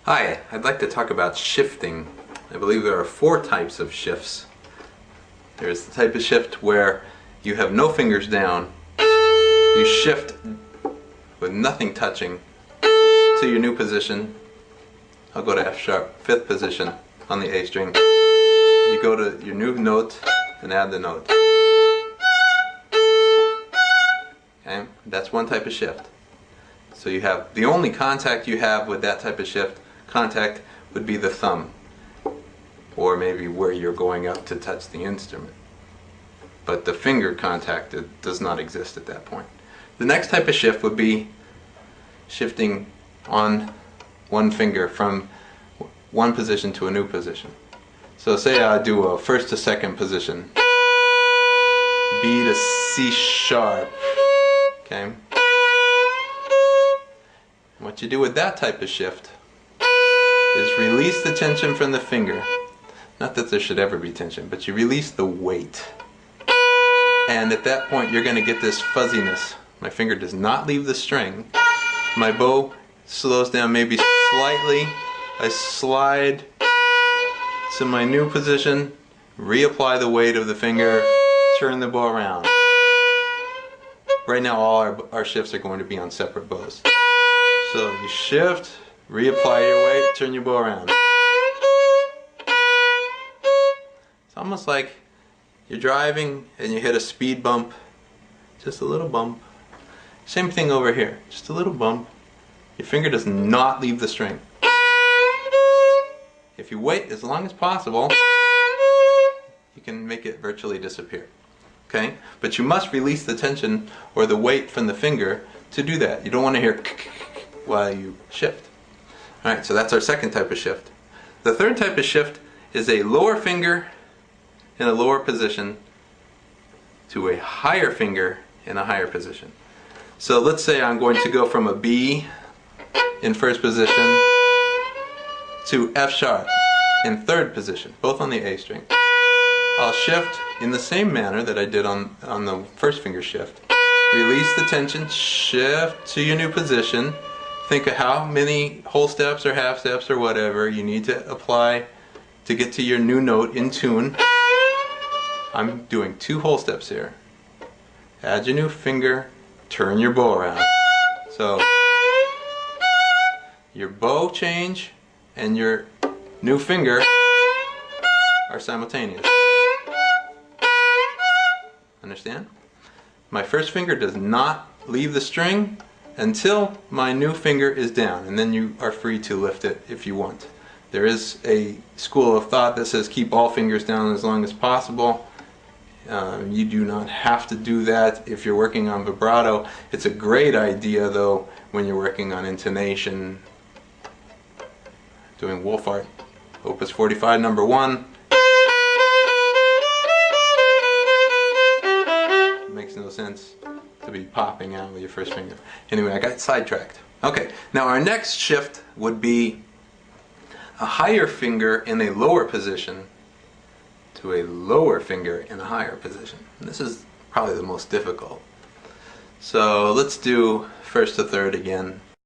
Hi, I'd like to talk about shifting. I believe there are 4 types of shifts. There's the type of shift where you have no fingers down, you shift with nothing touching to your new position. I'll go to F sharp, 5th position on the A string. You go to your new note and add the note. Okay, that's one type of shift. So you have, the only contact you have with that type of shift contact would be the thumb, or maybe where you're going up to touch the instrument. But the finger contact, it does not exist at that point. The next type of shift would be shifting on one finger from one position to a new position. So say I do a 1st to 2nd position, B to C sharp, okay? What you do with that type of shift is release the tension from the finger. Not that there should ever be tension, but you release the weight. And at that point you're going to get this fuzziness. My finger does not leave the string. My bow slows down maybe slightly. I slide to my new position, reapply the weight of the finger, turn the bow around. Right now all our shifts are going to be on separate bows. So you shift, reapply your weight, turn your bow around. It's almost like you're driving and you hit a speed bump, just a little bump. Same thing over here, just a little bump. Your finger does not leave the string. If you wait as long as possible, you can make it virtually disappear. Okay? But you must release the tension or the weight from the finger to do that. You don't want to hear while you shift. Alright, so that's our second type of shift. The third type of shift is a lower finger in a lower position to a higher finger in a higher position. So let's say I'm going to go from a B in 1st position to F sharp in 3rd position, both on the A string. I'll shift in the same manner that I did on the 1st finger shift. Release the tension, shift to your new position. Think of how many whole steps or half steps or whatever you need to apply to get to your new note in tune. I'm doing 2 whole steps here. Add your new finger, turn your bow around. So your bow change and your new finger are simultaneous. Understand? My 1st finger does not leave the string until my new finger is down, and then you are free to lift it if you want. There is a school of thought that says keep all fingers down as long as possible. You do not have to do that if you're working on vibrato. It's a great idea though when you're working on intonation. Doing wolf art, Opus 45 number 1. It makes no sense to be popping out with your 1st finger. Anyway, I got sidetracked. Okay, now our next shift would be a higher finger in a lower position to a lower finger in a higher position. And this is probably the most difficult. So let's do 1st to 3rd again.